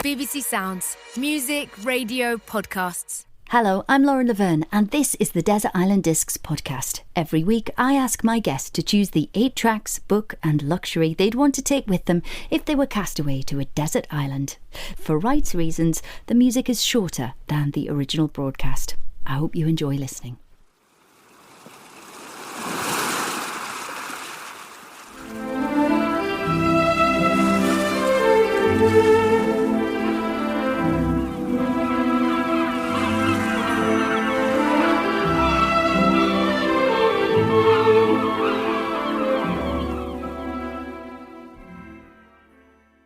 BBC Sounds. Music, radio, podcasts. Hello, I'm Lauren Laverne, and this is the Desert Island Discs podcast. Every week, I ask my guests to choose the 8 tracks, book and luxury they'd want to take with them if they were cast away to a desert island. For rights reasons, the music is shorter than the original broadcast. I hope you enjoy listening.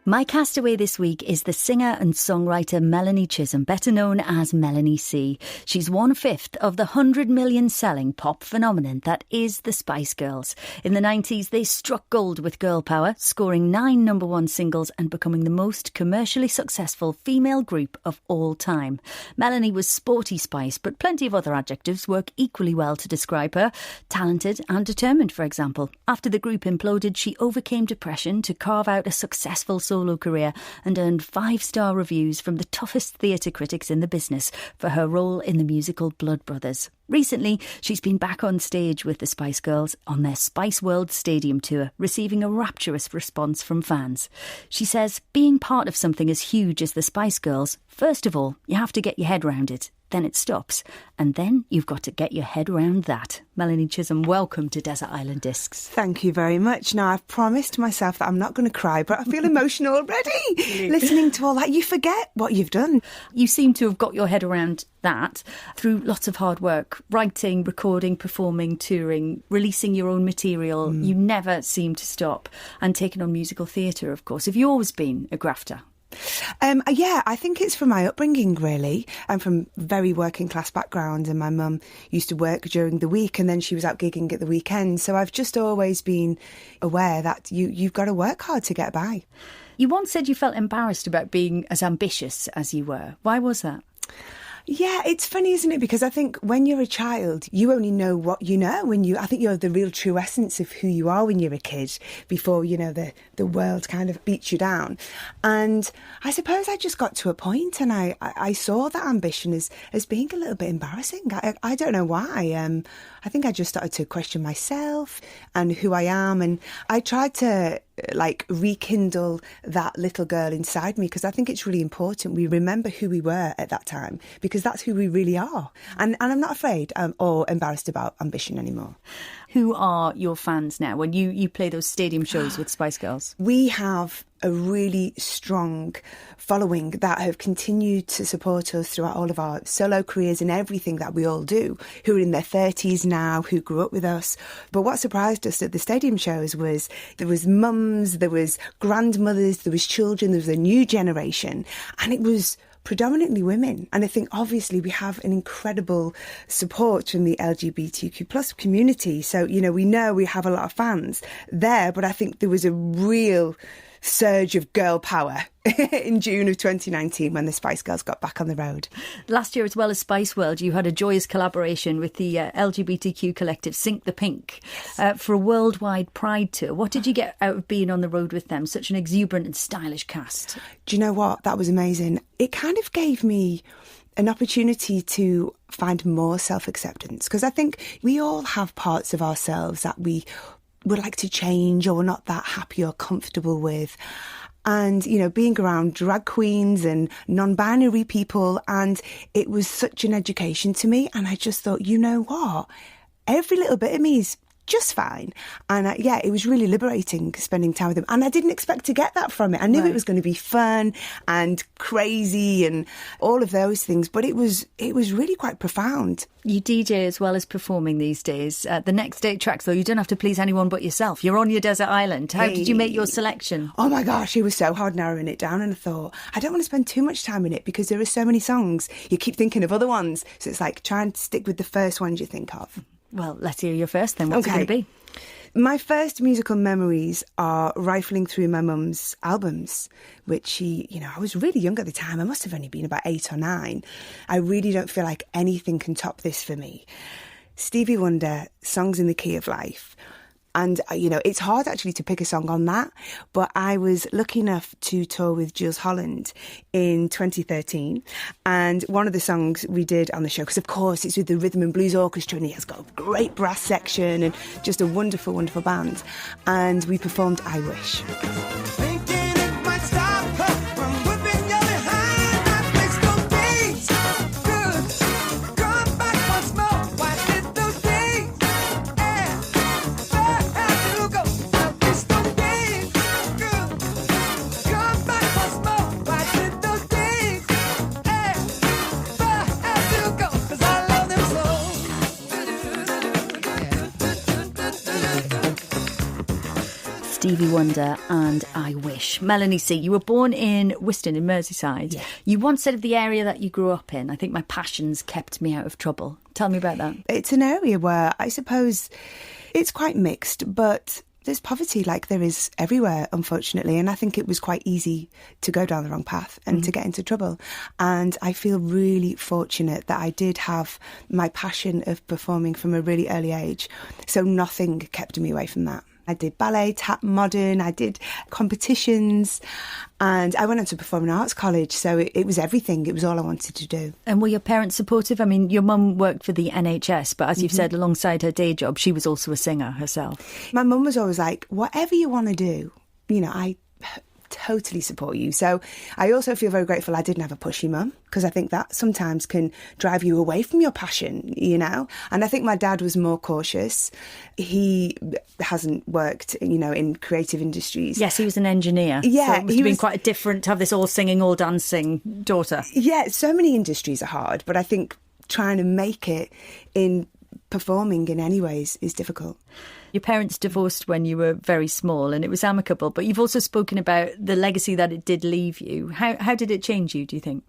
My castaway this week is the singer and songwriter Melanie Chisholm, better known as Melanie C. She's 1/5 of the 100 million selling pop phenomenon that is the Spice Girls. In the 90s, they struck gold with girl power, scoring 9 number 1 singles and becoming the most commercially successful female group of all time. Melanie was sporty Spice, but plenty of other adjectives work equally well to describe her. Talented and determined, for example. After the group imploded, she overcame depression to carve out a successful solo career and earned 5-star reviews from the toughest theatre critics in the business for her role in the musical Blood Brothers. Recently, she's been back on stage with the Spice Girls on their Spice World Stadium tour, receiving a rapturous response from fans. She says being part of something as huge as the Spice Girls, first of all, you have to get your head round it. Then it stops. And then you've got to get your head around that. Melanie Chisholm, welcome to Desert Island Discs. Thank you very much. Now, I've promised myself that I'm not going to cry, but I feel emotional already. Listening to all that, you forget what you've done. You seem to have got your head around that through lots of hard work, writing, recording, performing, touring, releasing your own material. You never seem to stop. And taking on musical theatre, of course. Have you always been a grafter? Yeah, I think it's from my upbringing, really. I'm from very working class background, and my mum used to work during the week and then she was out gigging at the weekend. So I've just always been aware that you've got to work hard to get by. You once said you felt embarrassed about being as ambitious as you were. Why was that? Yeah, it's funny, isn't it? Because I think when you're a child, you only know what you know. I think you're the real true essence of who you are when you're a kid before, the world kind of beats you down. And I suppose I just got to a point and I saw that ambition as being a little bit embarrassing. I don't know why. I think I just started to question myself and who I am. And I tried to rekindle that little girl inside me, because I think it's really important we remember who we were at that time, because that's who we really are. And I'm not afraid or embarrassed about ambition anymore. Who are your fans now when you play those stadium shows with Spice Girls? We have a really strong following that have continued to support us throughout all of our solo careers and everything that we all do, who are in their 30s now, who grew up with us. But what surprised us at the stadium shows was there was mums, there was grandmothers, there was children, there was a new generation, and it was predominantly women. And I think obviously we have an incredible support from the LGBTQ plus community. So, we know we have a lot of fans there, but I think there was a real surge of girl power in June of 2019 when the Spice Girls got back on the road. Last year, as well as Spice World, you had a joyous collaboration with the LGBTQ collective Sink the Pink for a worldwide Pride tour. What did you get out of being on the road with them? Such an exuberant and stylish cast. Do you know what? That was amazing. It kind of gave me an opportunity to find more self-acceptance, because I think we all have parts of ourselves that we would like to change or we're not that happy or comfortable with. And, being around drag queens and non-binary people, and it was such an education to me. And I just thought, you know what? Every little bit of me is just fine. And it was really liberating spending time with them. And I didn't expect to get that from it. I knew it was going to be fun and crazy and all of those things, but it was really quite profound. You DJ as well as performing these days. The next 8 tracks, though, you don't have to please anyone but yourself. You're on your desert island. How did you make your selection? Oh my gosh, it was so hard narrowing it down, and I thought, I don't want to spend too much time in it because there are so many songs. You keep thinking of other ones. So it's like trying to stick with the first ones you think of. Well, let's hear your first then. What's it going to be? My first musical memories are rifling through my mum's albums, which I was really young at the time. I must have only been about 8 or 9. I really don't feel like anything can top this for me. Stevie Wonder, Songs in the Key of Life. And, it's hard actually to pick a song on that. But I was lucky enough to tour with Jules Holland in 2013. And one of the songs we did on the show, because of course it's with the Rhythm and Blues Orchestra and he has got a great brass section and just a wonderful, wonderful band. And we performed I Wish. Stevie Wonder and I Wish. Melanie C, you were born in Wiston in Merseyside. Yeah. You once said of the area that you grew up in, I think my passions kept me out of trouble. Tell me about that. It's an area where I suppose it's quite mixed, but there's poverty like there is everywhere, unfortunately. And I think it was quite easy to go down the wrong path and to get into trouble. And I feel really fortunate that I did have my passion of performing from a really early age. So nothing kept me away from that. I did ballet, tap, modern, I did competitions, and I went on to performing arts college. So it was everything. It was all I wanted to do. And were your parents supportive? I mean, your mum worked for the NHS, but as you've said, alongside her day job, she was also a singer herself. My mum was always like, whatever you want to do, I totally support you. So I also feel very grateful I didn't have a pushy mum, because I think that sometimes can drive you away from your passion, And I think my dad was more cautious. He hasn't worked, in creative industries. Yes, he was an engineer. Yeah. So it must have been quite different to have this all singing, all dancing daughter. Yeah, so many industries are hard, but I think trying to make it in performing in any ways is difficult. Your parents divorced when you were very small and it was amicable, but you've also spoken about the legacy that it did leave you. How did it change you, do you think?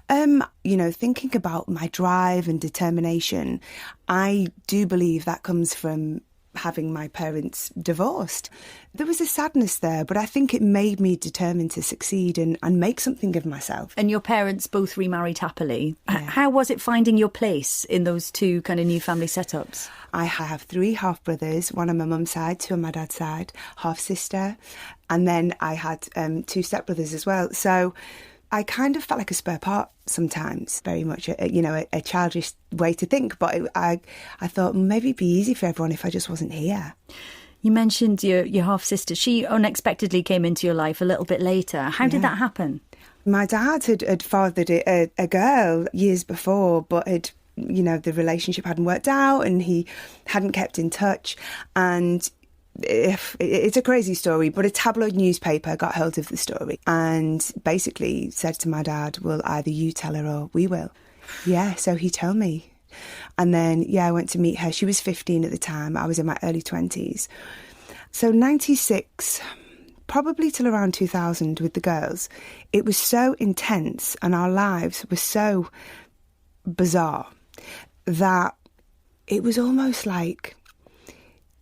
Thinking about my drive and determination, I do believe that comes from having my parents divorced. There was a sadness there, but I think it made me determined to succeed and make something of myself. And your parents both remarried happily. Yeah. How was it finding your place in those two kind of new family setups? I have 3 half-brothers, one on my mum's side, 2 on my dad's side, half-sister, and then I had 2 stepbrothers as well. So I kind of felt like a spare part sometimes, very much, a childish way to think. But I thought maybe it'd be easy for everyone if I just wasn't here. You mentioned your half-sister. She unexpectedly came into your life a little bit later. How did that happen? My dad had fathered a girl years before, but the relationship hadn't worked out and he hadn't kept in touch. And it's a crazy story, but a tabloid newspaper got hold of the story and basically said to my dad, well, either you tell her or we will. Yeah, so he told me. And then, I went to meet her. She was 15 at the time. I was in my early 20s. So 96, probably till around 2000 with the girls, it was so intense and our lives were so bizarre that it was almost like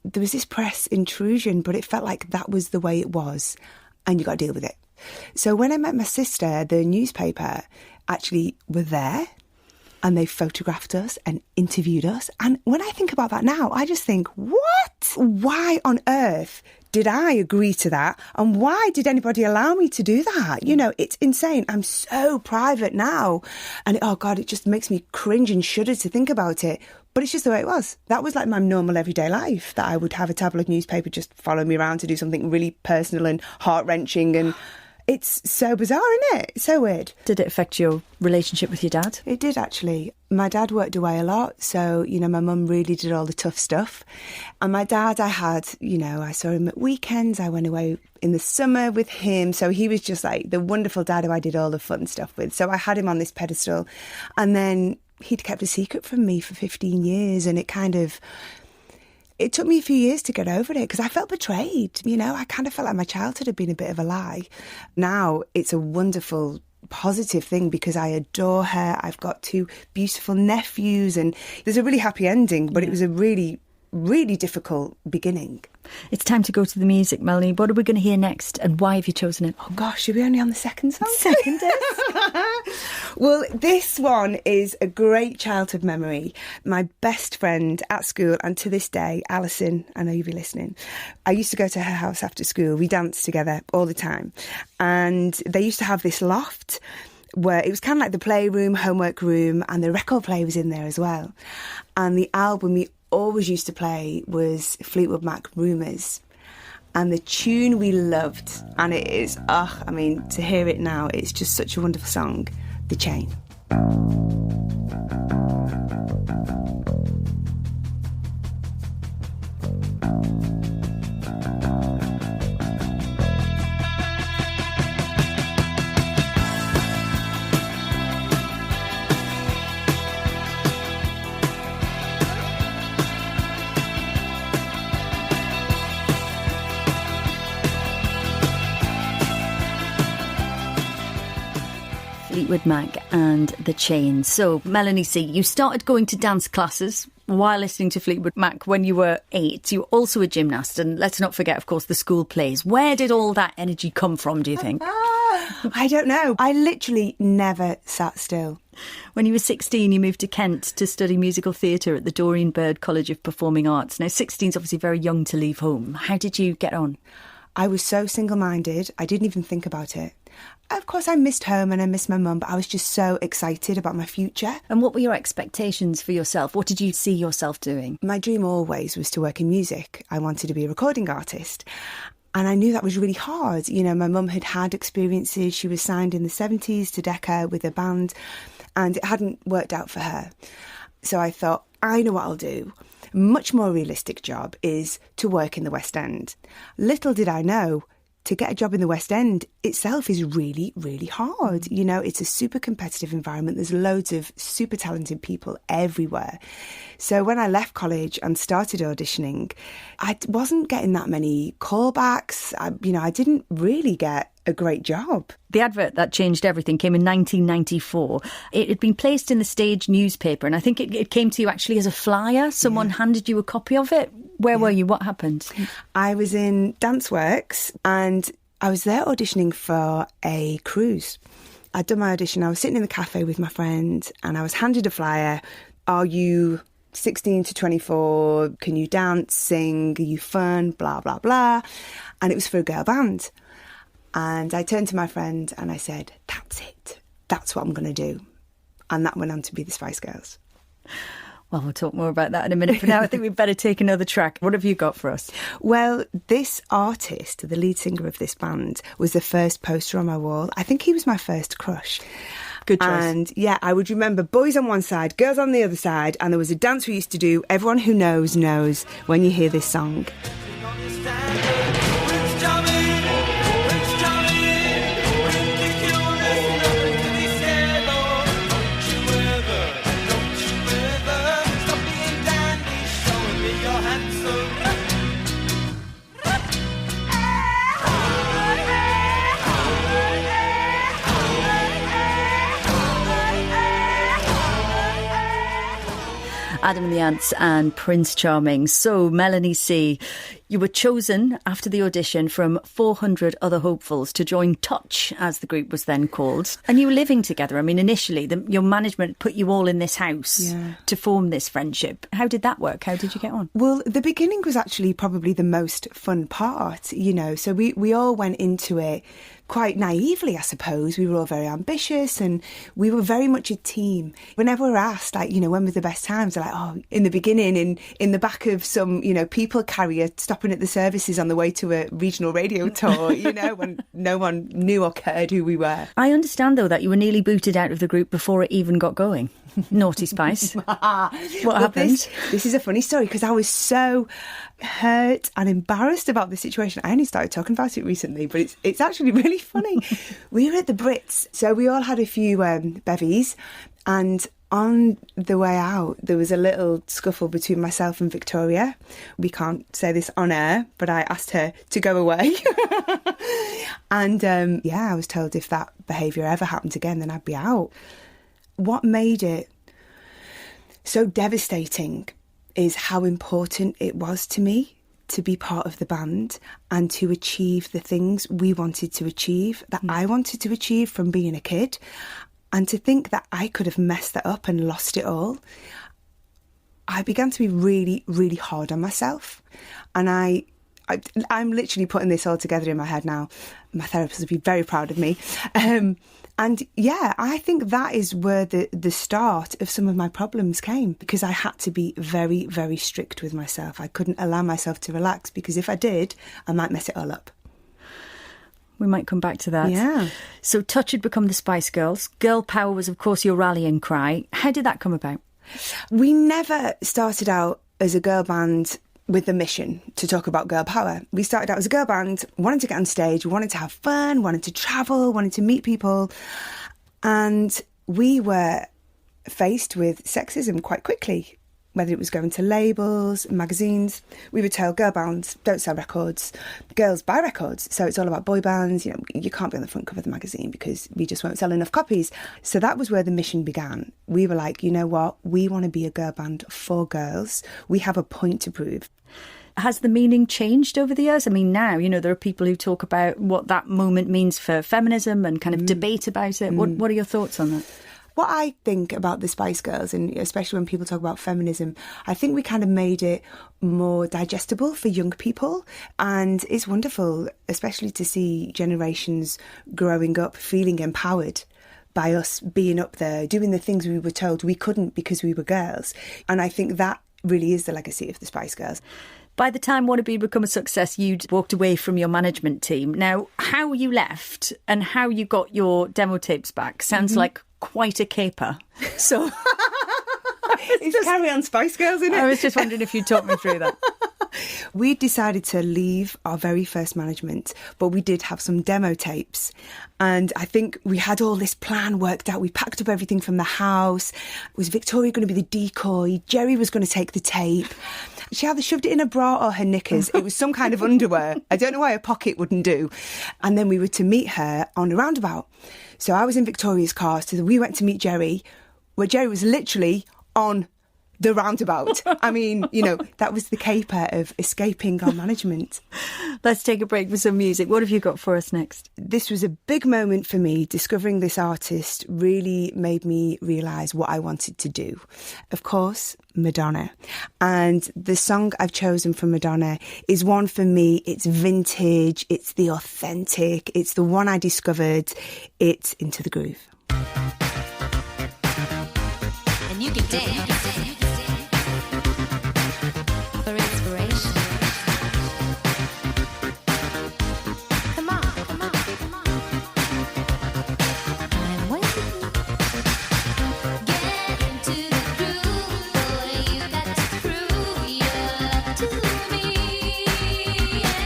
there was this press intrusion, but it felt like that was the way it was and you got to deal with it. So when I met my sister, the newspaper actually were there and they photographed us and interviewed us. And when I think about that now, I just think, what? Why on earth did I agree to that? And why did anybody allow me to do that? It's insane. I'm so private now. And oh God, it just makes me cringe and shudder to think about it. But it's just the way it was. That was like my normal everyday life, that I would have a tabloid newspaper just follow me around to do something really personal and heart-wrenching. And it's so bizarre, isn't it? It's so weird. Did it affect your relationship with your dad? It did, actually. My dad worked away a lot. So, my mum really did all the tough stuff. And my dad, I saw him at weekends. I went away in the summer with him. So he was just like the wonderful dad who I did all the fun stuff with. So I had him on this pedestal. And then he'd kept a secret from me for 15 years. And it took me a few years to get over it because I felt betrayed. I kind of felt like my childhood had been a bit of a lie. Now it's a wonderful, positive thing because I adore her. I've got 2 beautiful nephews and there's a really happy ending, but it was a really, really difficult beginning. It's time to go to the music, Melanie. What are we going to hear next and why have you chosen it? Oh gosh, are we only on the second song? Second disc. Well, this one is a great childhood memory. My best friend at school, and to this day, Alison, I know you'll be listening. I used to go to her house after school. We danced together all the time. And they used to have this loft where it was kind of like the playroom, homework room, and the record player was in there as well. And the album we always used to play was Fleetwood Mac Rumours. And the tune we loved, and it is, to hear it now, it's just such a wonderful song, The Chain. Fleetwood Mac and The Chain. So, Melanie C, you started going to dance classes while listening to Fleetwood Mac when you were 8. You were also a gymnast, and let's not forget, of course, the school plays. Where did all that energy come from, do you think? I don't know. I literally never sat still. When you were 16, you moved to Kent to study musical theatre at the Doreen Bird College of Performing Arts. Now, 16 is obviously very young to leave home. How did you get on? I was so single-minded, I didn't even think about it. Of course, I missed home and I missed my mum, but I was just so excited about my future. And what were your expectations for yourself? What did you see yourself doing? My dream always was to work in music. I wanted to be a recording artist. And I knew that was really hard. You know, my mum had had experiences. She was signed in the 70s to Decca with a band, and it hadn't worked out for her. So I thought, I know what I'll do. A much more realistic job is to work in the West End. Little did I know, to get a job in the West End itself is really, really hard. You know, it's a super competitive environment. There's loads of super talented people everywhere. So when I left college and started auditioning, I wasn't getting that many callbacks. I didn't really get a great job. The advert that changed everything came in 1994. It had been placed in the Stage newspaper, and I think it came to you actually as a flyer. Someone handed you a copy of it. Where were you? What happened? I was in Danceworks and I was there auditioning for a cruise. I'd done my audition. I was sitting in the cafe with my friend and I was handed a flyer. Are you 16 to 24? Can you dance, sing? Are you fun? Blah, blah, blah. And it was for a girl band. And I turned to my friend and I said, that's it. That's what I'm going to do. And that went on to be the Spice Girls. Well, we'll talk more about that in a minute. For now, I think we'd better take another track. What have you got for us? Well, this artist, the lead singer of this band, was the first poster on my wall. I think he was my first crush. Good choice. And yeah, I would remember boys on one side, girls on the other side, and there was a dance we used to do. Everyone who knows when you hear this song. Adam and the Ants and Prince Charming. So, Melanie C, you were chosen after the audition from 400 other hopefuls to join Touch, as the group was then called. And you were living together. I mean, initially, your management put you all in this house to form this friendship. How did that work? How did you get on? Well, the beginning was actually probably the most fun part, you know. So we all went into it quite naively, I suppose. We were all very ambitious and we were very much a team. Whenever we're asked, like, you know, when were the best times? They're like, oh, in the beginning, in the back of some, you know, people carrier stopping at the services on the way to a regional radio tour, you know, when no one knew or cared who we were. I understand, though, that you were nearly booted out of the group before it even got going. Naughty Spice. What happened? This is a funny story because I was so hurt and embarrassed about the situation. I only started talking about it recently, but it's actually really funny. We were at the Brits, so we all had a few bevies, and on the way out there was a little scuffle between myself and Victoria. We can't say this on air, but I asked her to go away. And I was told if that behaviour ever happened again, then I'd be out. What made it so devastating is how important it was to me. to be part of the band and to achieve the things we wanted to achieve, that I wanted to achieve from being a kid, and to think that I could have messed that up and lost it all, I began to be really, really hard on myself. And I'm literally putting this all together in my head now. My therapist would be very proud of me. And yeah, I think that is where the start of some of my problems came, because I had to be very, very strict with myself. I couldn't allow myself to relax, because if I did, I might mess it all up. We might come back to that. Yeah. So Touch had become the Spice Girls. Girl power was, of course, your rallying cry. How did that come about? We never started out as a girl band with the mission to talk about girl power. We started out as a girl band, wanted to get on stage, wanted to have fun, wanted to travel, wanted to meet people. And we were faced with sexism quite quickly, whether it was going to labels, magazines. We were told girl bands don't sell records, girls buy records. So it's all about boy bands. You know, you can't be on the front cover of the magazine because we just won't sell enough copies. So that was where the mission began. We were like, you know what? We want to be a girl band for girls. We have a point to prove. Has the meaning changed over the years? I mean, now, you know, there are people who talk about what that moment means for feminism and kind of debate about it. What are your thoughts on that? What I think about the Spice Girls, and especially when people talk about feminism, I think we kind of made it more digestible for young people. And it's wonderful, especially to see generations growing up feeling empowered by us being up there, doing the things we were told we couldn't because we were girls. And I think that really is the legacy of the Spice Girls. By the time Wannabe become a success, you'd walked away from your management team. Now, how you left and how you got your demo tapes back sounds like quite a caper. So it's Carry On Spice Girls, isn't it? I was just wondering if you'd talk me through that. We decided to leave our very first management, but we did have some demo tapes. And I think we had all this plan worked out. We packed up everything from the house. Was Victoria going to be the decoy? Jerry was going to take the tape. She either shoved it in her bra or her knickers. It was some kind of underwear. I don't know why a pocket wouldn't do. And then we were to meet her on a roundabout. So I was in Victoria's car, so we went to meet Jerry, where Jerry was literally on the roundabout. I mean, you know, that was the caper of escaping our management. Let's take a break for some music. What have you got for us next? This was a big moment for me. Discovering this artist really made me realise what I wanted to do. Of course, Madonna. And the song I've chosen from Madonna is one for me. It's vintage, it's the authentic, it's the one I discovered. It's Into the Groove. And you can dance. For inspiration. Come on, come on, come on. I'm waiting. Get into the groove, boy. You got to prove your love to me. Yeah.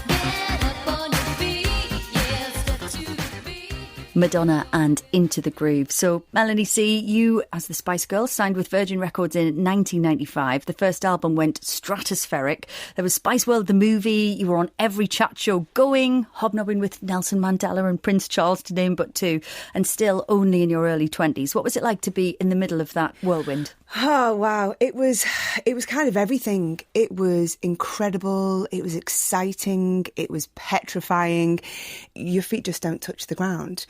Get up on your feet, yeah. Step to the beat. Madonna and Into the Groove. So, Melanie C, you, as the Spice Girls, signed with Virgin Records in 1995. The first album went stratospheric. There was Spice World, the movie. You were on every chat show going, hobnobbing with Nelson Mandela and Prince Charles, to name but two, and still only in your early 20s. What was it like to be in the middle of that whirlwind? Oh, wow. It was kind of everything. It was incredible. It was exciting. It was petrifying. Your feet just don't touch the ground.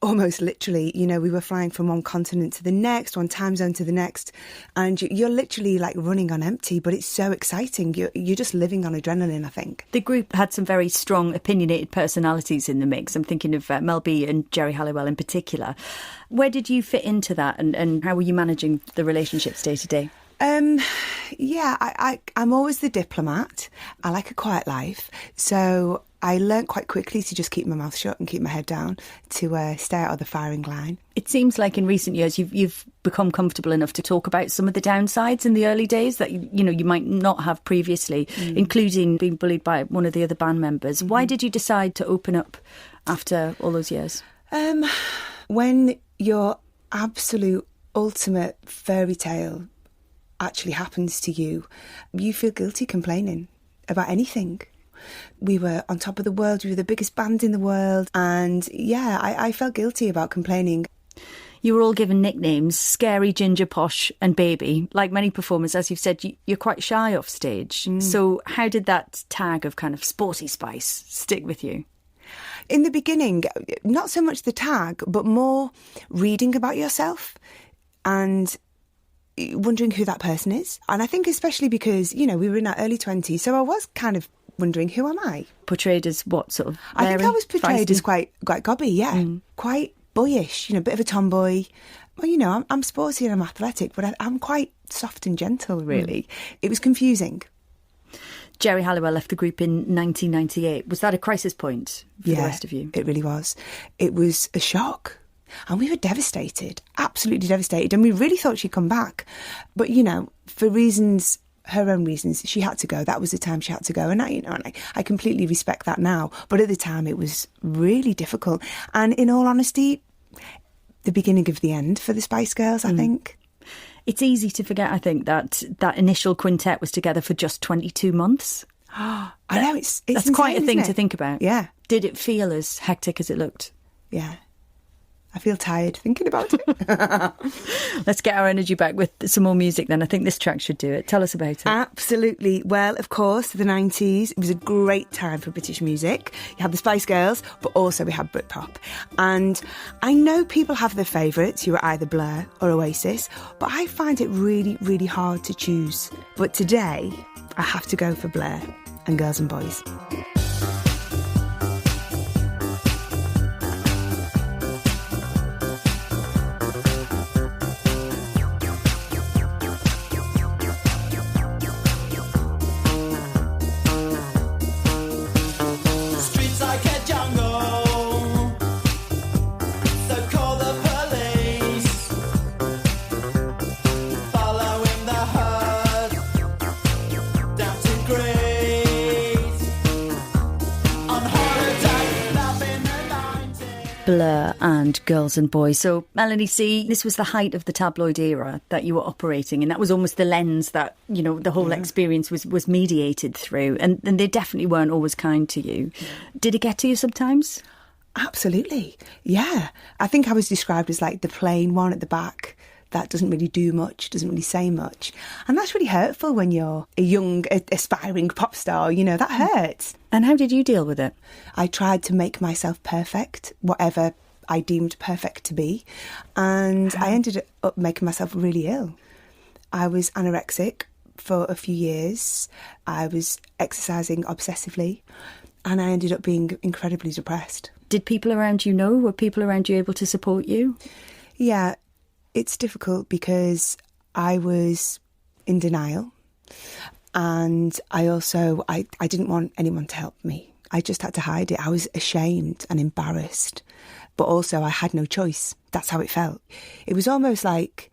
Almost literally, you know, we were flying from one continent to the next, one time zone to the next, and you're literally like running on empty, but it's so exciting. You're just living on adrenaline, I think. The group had some very strong, opinionated personalities in the mix. I'm thinking of Mel B and Jerry Halliwell in particular. Where did you fit into that, and how were you managing the relationships day to day? Yeah, I'm always the diplomat. I like a quiet life. So I learnt quite quickly to just keep my mouth shut and keep my head down, to stay out of the firing line. It seems like in recent years you've become comfortable enough to talk about some of the downsides in the early days that you might not have previously, including being bullied by one of the other band members. Why did you decide to open up after all those years? When your absolute ultimate fairy tale actually happens to you, you feel guilty complaining about anything. We were on top of the world, we were the biggest band in the world, and yeah, I felt guilty about complaining. You were all given nicknames, Scary, Ginger, Posh and Baby. Like many performers, as you've said, you're quite shy off stage. So how did that tag of kind of sporty spice stick with you? In the beginning, not so much the tag, but more reading about yourself and wondering who that person is. And I think especially because, we were in our early 20s, so I was kind of wondering, who am I? Portrayed as what sort of? I think I was portrayed feisty? as quite gobby, yeah. Quite boyish, a bit of a tomboy. Well, I'm sporty and I'm athletic, but I'm quite soft and gentle, really. It was confusing. Jerry Halliwell left the group in 1998. Was that a crisis point for the rest of you? It really was. It was a shock. And we were devastated, absolutely devastated. And we really thought she'd come back. But, for reasons, her own reasons, she had to go. That was the time she had to go. And I completely respect that now. But at the time, it was really difficult. And in all honesty, the beginning of the end for the Spice Girls, I think. It's easy to forget, I think, that initial quintet was together for just 22 months. I know, it's That's insane, quite a thing isn't to it? think about. Yeah. Did it feel as hectic as it looked? Yeah. I feel tired thinking about it. Let's get our energy back with some more music then. I think this track should do it. Tell us about it. Absolutely. Well, of course, the 90s, it was a great time for British music. You had the Spice Girls, but also we had Britpop. And I know people have their favourites. You were either Blur or Oasis, but I find it really, really hard to choose. But today, I have to go for Blur and Girls and Boys. Streets like a jungle, so call the police. Following the herd down to Greece. On holiday, loving the 90s. Blur and Girls and Boys. So, Melanie C, this was the height of the tabloid era that you were operating, and that was almost the lens that, the whole experience was mediated through. And they definitely weren't always kind to you. Did it get to you sometimes? Absolutely. Yeah. I think I was described as like the plain one at the back that doesn't really do much, doesn't really say much. And that's really hurtful when you're a young, aspiring pop star. That hurts. And how did you deal with it? I tried to make myself perfect, whatever I deemed perfect to be. And I ended up making myself really ill. I was anorexic for a few years. I was exercising obsessively. And I ended up being incredibly depressed. Did people around you know? Were people around you able to support you? Yeah, it's difficult because I was in denial. And I didn't want anyone to help me. I just had to hide it. I was ashamed and embarrassed. But also I had no choice. That's how it felt. It was almost like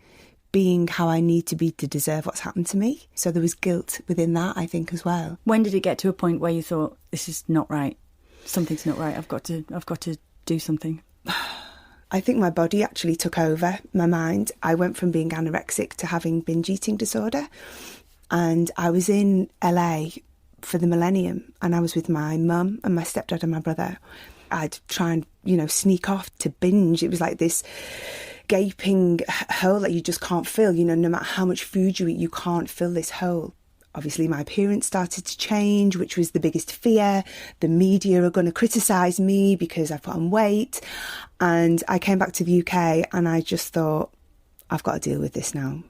being how I need to be to deserve what's happened to me. So there was guilt within that, I think, as well. When did it get to a point where you thought, this is not right? Something's not right. I've got to do something. I think my body actually took over my mind. I went from being anorexic to having binge eating disorder. And I was in LA for the millennium, and I was with my mum and my stepdad and my brother. I'd try and, sneak off to binge. It was like this gaping hole that you just can't fill. No matter how much food you eat, you can't fill this hole. Obviously, my appearance started to change, which was the biggest fear. The media are going to criticise me because I've put on weight. And I came back to the UK and I just thought, I've got to deal with this now.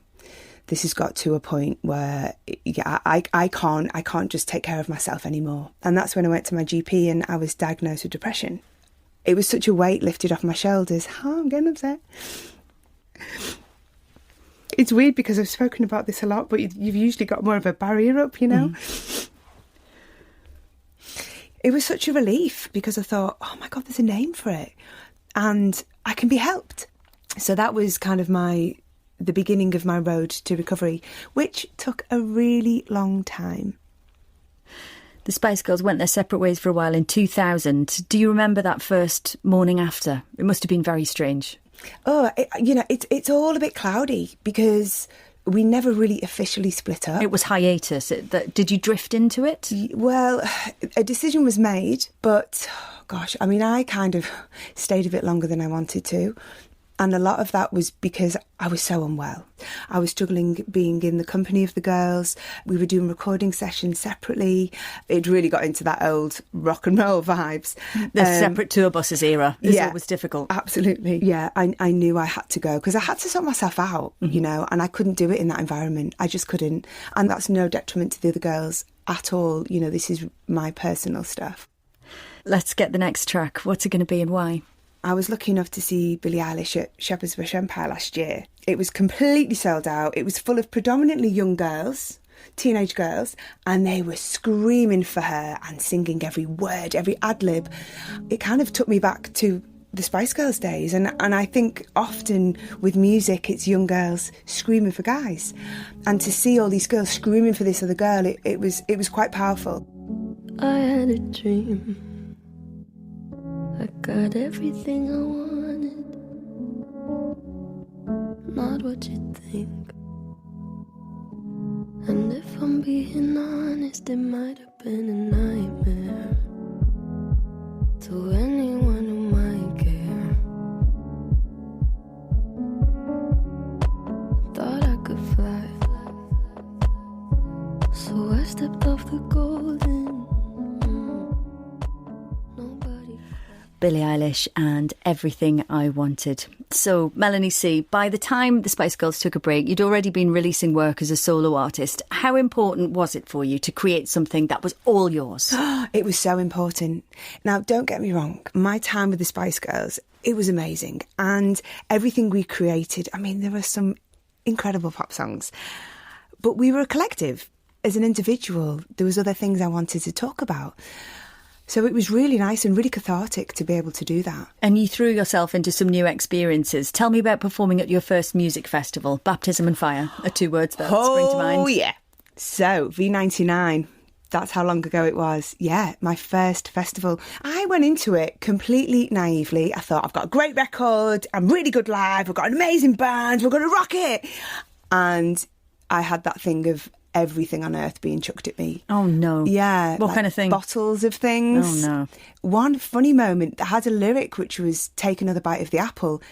This has got to a point where I can't just take care of myself anymore. And that's when I went to my GP and I was diagnosed with depression. It was such a weight lifted off my shoulders. Oh, I'm getting upset. It's weird because I've spoken about this a lot, but you've usually got more of a barrier up, It was such a relief because I thought, oh my God, there's a name for it and I can be helped. So that was kind of the beginning of my road to recovery, which took a really long time. The Spice Girls went their separate ways for a while in 2000. Do you remember that first morning after? It must have been very strange. Oh, it's all a bit cloudy because we never really officially split up. It was hiatus. Did you drift into it? Well, a decision was made, but gosh, I kind of stayed a bit longer than I wanted to. And a lot of that was because I was so unwell. I was struggling being in the company of the girls. We were doing recording sessions separately. It really got into that old rock and roll vibes. The separate tour buses era is always difficult. Absolutely. Yeah, I knew I had to go because I had to sort myself out, you know, and I couldn't do it in that environment. I just couldn't. And that's no detriment to the other girls at all. You know, this is my personal stuff. Let's get the next track. What's it going to be and why? I was lucky enough to see Billie Eilish at Shepherd's Bush Empire last year. It was completely sold out. It was full of predominantly young girls, teenage girls, and they were screaming for her and singing every word, every ad-lib. It kind of took me back to the Spice Girls days, and I think often with music it's young girls screaming for guys, and to see all these girls screaming for this other girl, it was quite powerful. I had a dream. I got everything I wanted, not what you think. And if I'm being honest, it might have been a nightmare to anyone who might care. Thought I could fly, so I stepped off the golden. Billie Eilish and Everything I Wanted. So, Melanie C, by the time the Spice Girls took a break, you'd already been releasing work as a solo artist. How important was it for you to create something that was all yours? It was so important. Now, don't get me wrong, my time with the Spice Girls, it was amazing. And everything we created, I mean, there were some incredible pop songs. But we were a collective. As an individual, there was other things I wanted to talk about. So it was really nice and really cathartic to be able to do that. And you threw yourself into some new experiences. Tell me about performing at your first music festival. Baptism and Fire are two words that spring to mind. Oh, yeah. So, V99, that's how long ago it was. Yeah, my first festival. I went into it completely naively. I thought, I've got a great record, I'm really good live, I've got an amazing band, we're going to rock it. And I had that thing of everything on earth being chucked at me. Oh, no. Yeah. What kind of thing? Bottles of things. Oh, no. One funny moment that had a lyric which was take another bite of the apple,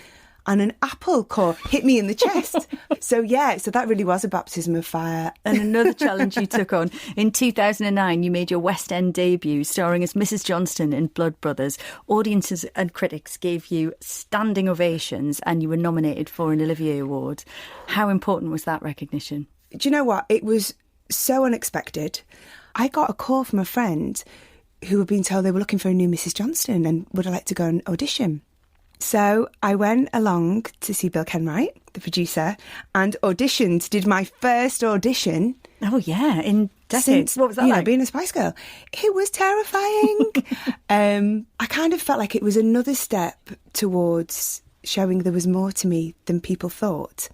and an apple core hit me in the chest. So that really was a baptism of fire. And another challenge you took on. In 2009, you made your West End debut, starring as Mrs. Johnston in Blood Brothers. Audiences and critics gave you standing ovations, and you were nominated for an Olivier Award. How important was that recognition? Do you know what? It was so unexpected. I got a call from a friend who had been told they were looking for a new Mrs. Johnston and would I like to go and audition. So I went along to see Bill Kenwright, the producer, and auditioned, did my first audition. Oh, yeah, in decades. Since, what was that like? Being a Spice Girl. It was terrifying. I kind of felt like it was another step towards showing there was more to me than people thought.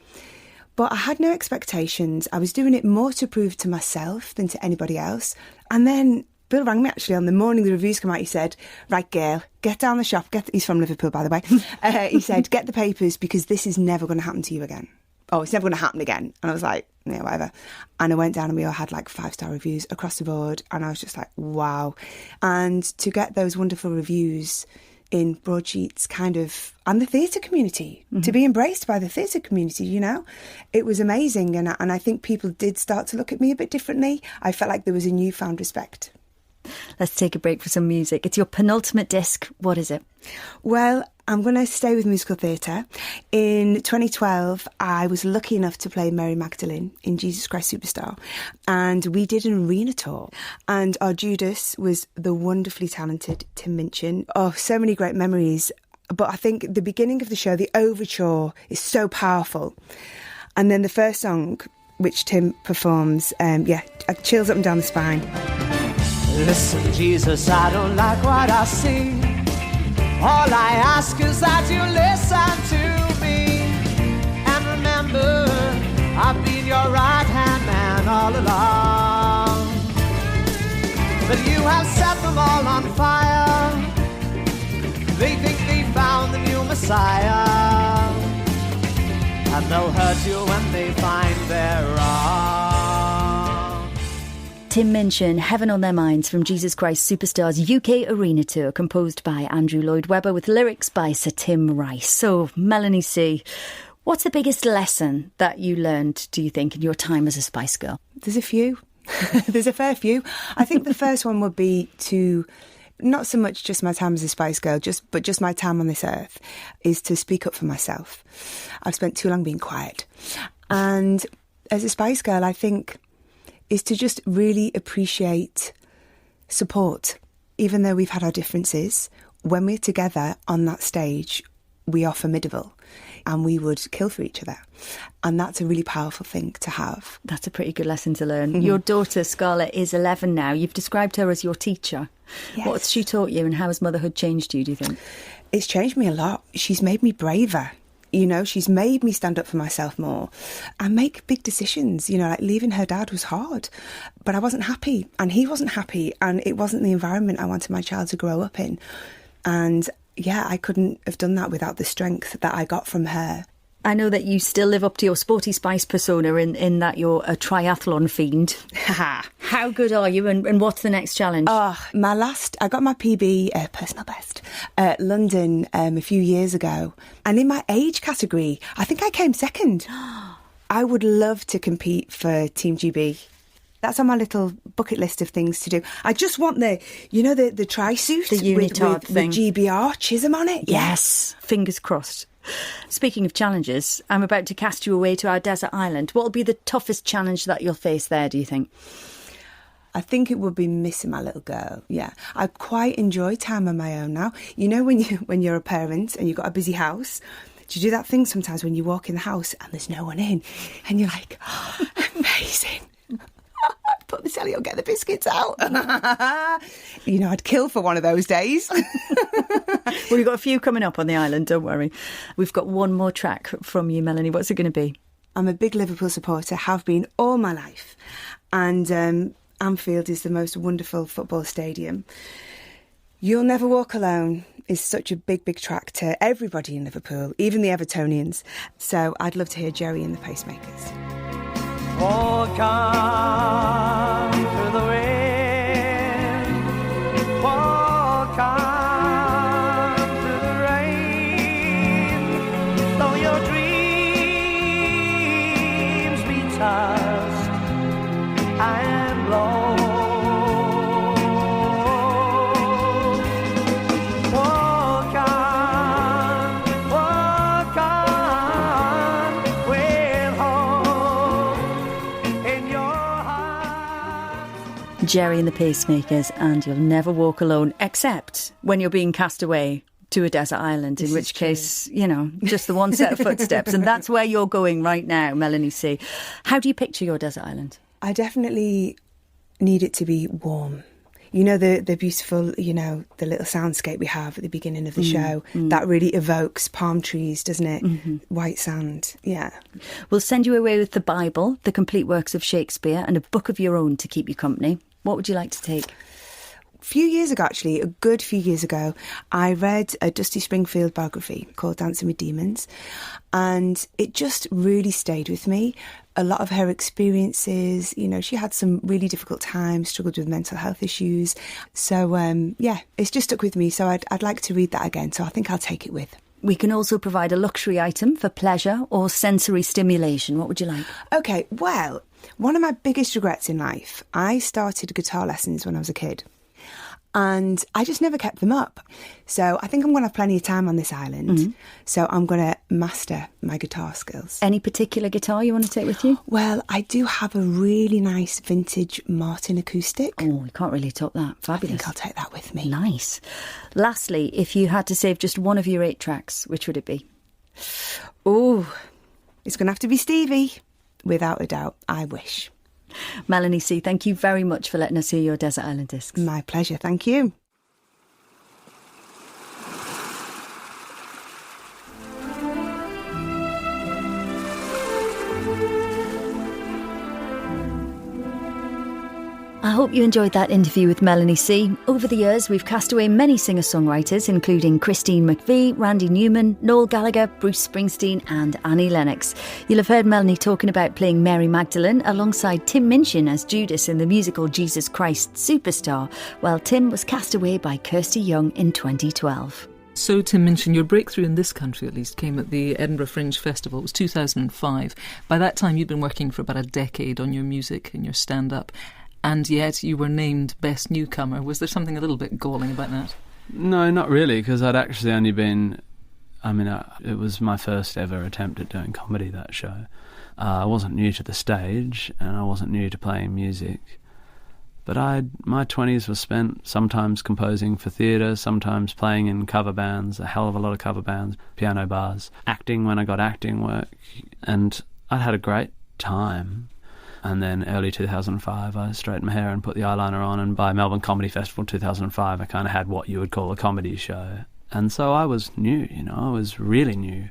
But I had no expectations. I was doing it more to prove to myself than to anybody else. And then Bill rang me actually on the morning the reviews come out. He said, right, girl, get down the shop. He's from Liverpool, by the way. He said, get the papers because this is never going to happen to you again. Oh, it's never going to happen again. And I was like, yeah, whatever. And I went down and we all had like 5-star reviews across the board. And I was just like, wow. And to get those wonderful reviews in broadsheets and the theatre community, to be embraced by the theatre community, you know, it was amazing. And I think people did start to look at me a bit differently. I felt like there was a newfound respect. Let's take a break for some music. It's your penultimate disc. What is it? Well, I'm going to stay with musical theatre. In 2012, I was lucky enough to play Mary Magdalene in Jesus Christ Superstar. And we did an arena tour. And our Judas was the wonderfully talented Tim Minchin. Oh, so many great memories. But I think the beginning of the show, the overture, is so powerful. And then the first song, which Tim performs, chills up and down the spine. Listen, Jesus, I don't like what I see. All I ask is that you listen to me. And remember, I've been your right-hand man all along. But you have set them all on fire. They think they found the new Messiah. And they'll hurt you when they find they're wrong. Tim Minchin, Heaven on Their Minds from Jesus Christ Superstars UK Arena Tour, composed by Andrew Lloyd Webber with lyrics by Sir Tim Rice. So, Melanie C, what's the biggest lesson that you learned, do you think, in your time as a Spice Girl? There's a few. There's a fair few. I think the first one would be to, not so much just my time as a Spice Girl, but just my time on this earth, is to speak up for myself. I've spent too long being quiet. And as a Spice Girl, I think, is to just really appreciate support. Even though we've had our differences, when we're together on that stage, we are formidable and we would kill for each other. And that's a really powerful thing to have. That's a pretty good lesson to learn. Your daughter, Scarlett, is 11 now. You've described her as your teacher. Yes. What's she taught you and how has motherhood changed you, do you think? It's changed me a lot. She's made me braver. You know, she's made me stand up for myself more and make big decisions. You know, like leaving her dad was hard, but I wasn't happy and he wasn't happy and it wasn't the environment I wanted my child to grow up in. And yeah, I couldn't have done that without the strength that I got from her. I know that you still live up to your Sporty Spice persona in that you're a triathlon fiend. How good are you and what's the next challenge? I got my PB, personal best, at London a few years ago. And in my age category, I think I came second. I would love to compete for Team GB. That's on my little bucket list of things to do. I just want the tri-suit The unitard thing. with GBR Chisholm on it. Yes, fingers crossed. Speaking of challenges, I'm about to cast you away to our desert island. What will be the toughest challenge that you'll face there, do you think? I think it would be missing my little girl. Yeah, I quite enjoy time on my own now. You know, when you're a parent and you've got a busy house, do you do that thing sometimes when you walk in the house and there's no one in, and you're like, oh, amazing. Put the telly on, get the biscuits out. You know, I'd kill for one of those days. Well, we've got a few coming up on the island, don't worry. We've got one more track from you, Melanie. What's it going to be? I'm a big Liverpool supporter, have been all my life. And Anfield is the most wonderful football stadium. You'll Never Walk Alone is such a big, big track to everybody in Liverpool, even the Evertonians. So I'd love to hear Jerry and the Pacemakers. Walk on through the wind, walk on through the rain, though your dreams be tossed and blown. Walk on with hope in your heart. Jerry and the Pacemakers, and You'll Never Walk Alone, except when you're being cast away to a desert island, in which case, you know, just the one set of footsteps. And that's where you're going right now, Melanie C. How do you picture your desert island? I definitely need it to be warm. You know, the beautiful, you know, the little soundscape we have at the beginning of the show, that really evokes palm trees, doesn't it? White sand, yeah. We'll send you away with the Bible, the complete works of Shakespeare, and a book of your own to keep you company. What would you like to take? A few years ago, actually, a good few years ago, I read a Dusty Springfield biography called Dancing with Demons, and it just really stayed with me. A lot of her experiences, you know, she had some really difficult times, struggled with mental health issues. So, yeah, it's just stuck with me. So I'd like to read that again. So I think I'll take it with. We can also provide a luxury item for pleasure or sensory stimulation. What would you like? OK, well, one of my biggest regrets in life, I started guitar lessons when I was a kid. And I just never kept them up. So I think I'm going to have plenty of time on this island. So I'm going to master my guitar skills. Any particular guitar you want to take with you? Well, I do have a really nice vintage Martin acoustic. Oh, we can't really top that. I Fabulous. think I'll take that with me. Nice. Lastly, if you had to save just one of your 8 tracks, which would it be? Oh, it's going to have to be Stevie. Without a doubt, I wish. Melanie C, thank you very much for letting us hear your Desert Island Discs. My pleasure, thank you. I hope you enjoyed that interview with Melanie C. Over the years, we've cast away many singer-songwriters, including Christine McVie, Randy Newman, Noel Gallagher, Bruce Springsteen and Annie Lennox. You'll have heard Melanie talking about playing Mary Magdalene alongside Tim Minchin as Judas in the musical Jesus Christ Superstar, while Tim was cast away by Kirsty Young in 2012. So, Tim Minchin, your breakthrough in this country, at least, came at the Edinburgh Fringe Festival. It was 2005. By that time, you'd been working for about a decade on your music and your stand-up, and yet you were named Best Newcomer. Was there something a little bit galling about that? No, not really, because I'd actually only been... it was my first ever attempt at doing comedy, that show. I wasn't new to the stage, and I wasn't new to playing music. But my 20s were spent sometimes composing for theatre, sometimes playing in cover bands, a hell of a lot of cover bands, piano bars, acting when I got acting work, and I'd had a great time. And then early 2005, I straightened my hair and put the eyeliner on, and by Melbourne Comedy Festival 2005, I kind of had what you would call a comedy show. And so I was new, I was really new.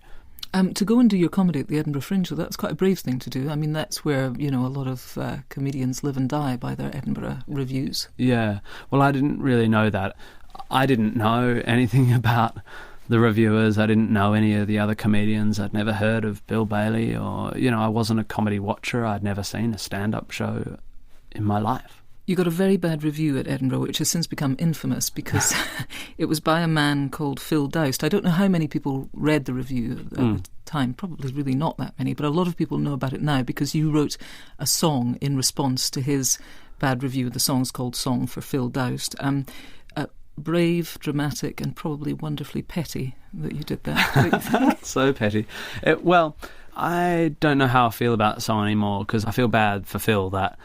To go and do your comedy at the Edinburgh Fringe, well, that's quite a brave thing to do. I mean, that's where, a lot of comedians live and die by their Edinburgh reviews. Yeah, well, I didn't really know that. I didn't know anything about the reviewers. I didn't know any of the other comedians. I'd never heard of Bill Bailey or, I wasn't a comedy watcher. I'd never seen a stand-up show in my life. You got a very bad review at Edinburgh, which has since become infamous because it was by a man called Phil Doust. I don't know how many people read the review at the time, probably really not that many, but a lot of people know about it now because you wrote a song in response to his bad review. The song's called Song for Phil Doust. Brave, dramatic and probably wonderfully petty that you did that. So petty. Well, I don't know how I feel about the song anymore because I feel bad for Phil that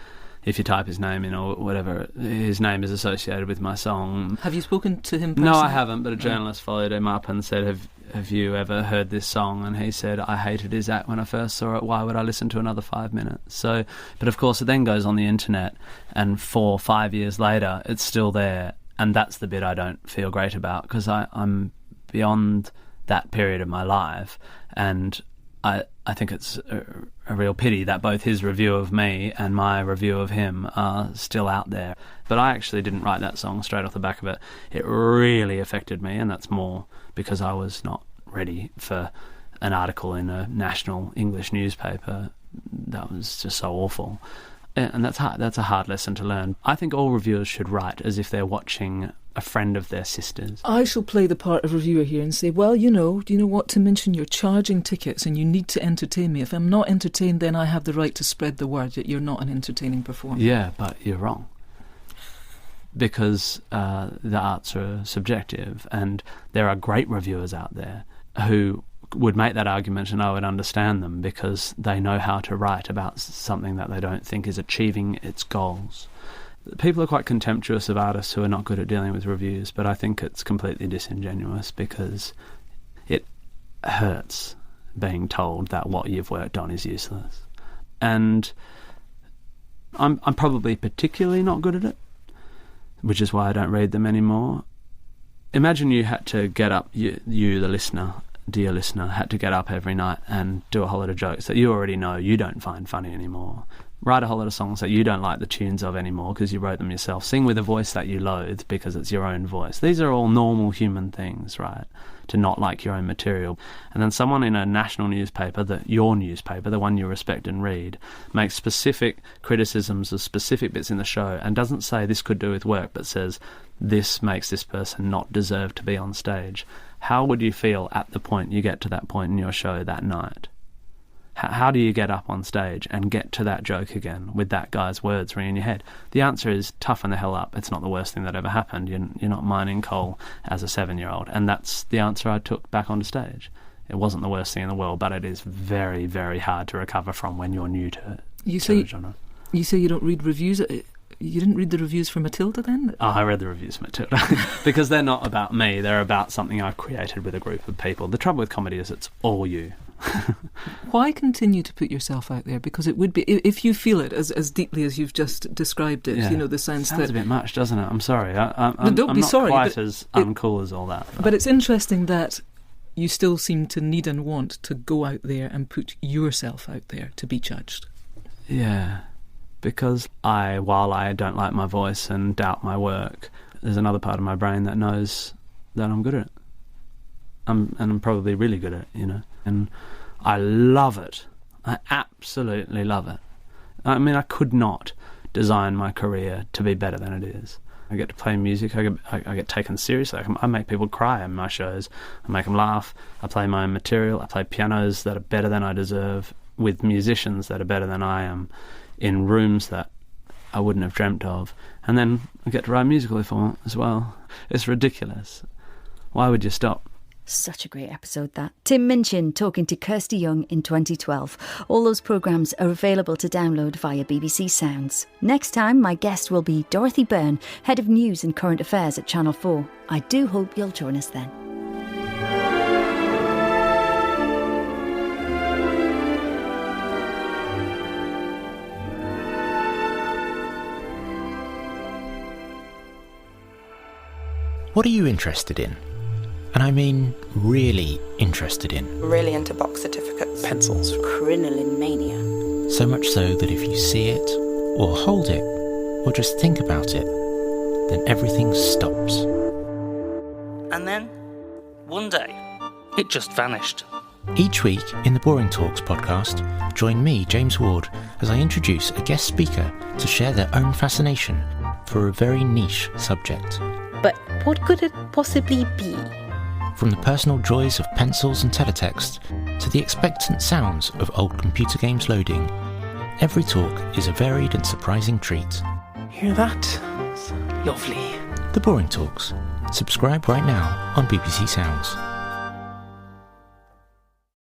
if you type his name in or whatever, his name is associated with my song. Have you spoken to him personally? No, I haven't, but a journalist followed him up and said, have you ever heard this song? And he said, I hated his act when I first saw it. Why would I listen to another 5 minutes? So, but of course it then goes on the internet and 4 or 5 years later, it's still there. And that's the bit I don't feel great about because I'm beyond that period of my life, and I think it's a real pity that both his review of me and my review of him are still out there. But I actually didn't write that song straight off the back of it. It really affected me, and that's more because I was not ready for an article in a national English newspaper. That was just so awful. And that's hard. That's a hard lesson to learn. I think all reviewers should write as if they're watching a friend of their sister's. I shall play the part of reviewer here and say, well, do you know what, to mention you're charging tickets and you need to entertain me. If I'm not entertained, then I have the right to spread the word that you're not an entertaining performer. Yeah, but you're wrong. Because the arts are subjective, and there are great reviewers out there who would make that argument, and I would understand them because they know how to write about something that they don't think is achieving its goals. People are quite contemptuous of artists who are not good at dealing with reviews, but I think it's completely disingenuous because it hurts being told that what you've worked on is useless. And I'm probably particularly not good at it, which is why I don't read them anymore. Imagine you had to get up, you the listener, dear listener, had to get up every night and do a whole lot of jokes that you already know you don't find funny anymore. Write a whole lot of songs that you don't like the tunes of anymore because you wrote them yourself. Sing with a voice that you loathe because it's your own voice. These are all normal human things, right? To not like your own material. And then someone in a national newspaper, your newspaper, the one you respect and read, makes specific criticisms of specific bits in the show and doesn't say this could do with work, but says this makes this person not deserve to be on stage. How would you feel at the point you get to that point in your show that night? How do you get up on stage and get to that joke again with that guy's words ringing in your head? The answer is toughen the hell up. It's not the worst thing that ever happened. You're not mining coal as a 7-year-old. And that's the answer I took back onto stage. It wasn't the worst thing in the world, but it is very, very hard to recover from when you're new to the genre. You say you don't read reviews. You didn't read the reviews for Matilda then? Oh, I read the reviews for Matilda because they're not about me. They're about something I've created with a group of people. The trouble with comedy is it's all you. Why continue to put yourself out there? Because it would be, if you feel it as deeply as you've just described it, the sense Sounds that... a bit much, doesn't it? I'm sorry. I'm be not sorry, quite as uncool as all that. But it's interesting that you still seem to need and want to go out there and put yourself out there to be judged. Yeah. because while I don't like my voice and doubt my work, there's another part of my brain that knows that I'm good at it. I'm probably really good at it, you know. And I love it. I absolutely love it. I mean, I could not design my career to be better than it is. I get to play music. I get taken seriously. I make people cry in my shows. I make them laugh. I play my own material. I play pianos that are better than I deserve, with musicians that are better than I am, in rooms that I wouldn't have dreamt of. And then I get to write musical if I want as well. It's ridiculous. Why would you stop? Such a great episode, that. Tim Minchin talking to Kirsty Young in 2012. All those programmes are available to download via BBC Sounds. Next time, my guest will be Dorothy Byrne, Head of News and Current Affairs at Channel 4. I do hope you'll join us then. What are you interested in? And I mean really interested in. Really into box certificates. Pencils. Crinoline mania. So much so that if you see it, or hold it, or just think about it, then everything stops. And then, one day, it just vanished. Each week in the Boring Talks podcast, join me, James Ward, as I introduce a guest speaker to share their own fascination for a very niche subject. But what could it possibly be? From the personal joys of pencils and teletext to the expectant sounds of old computer games loading, every talk is a varied and surprising treat. Hear that? It's lovely. The Boring Talks. Subscribe right now on BBC Sounds.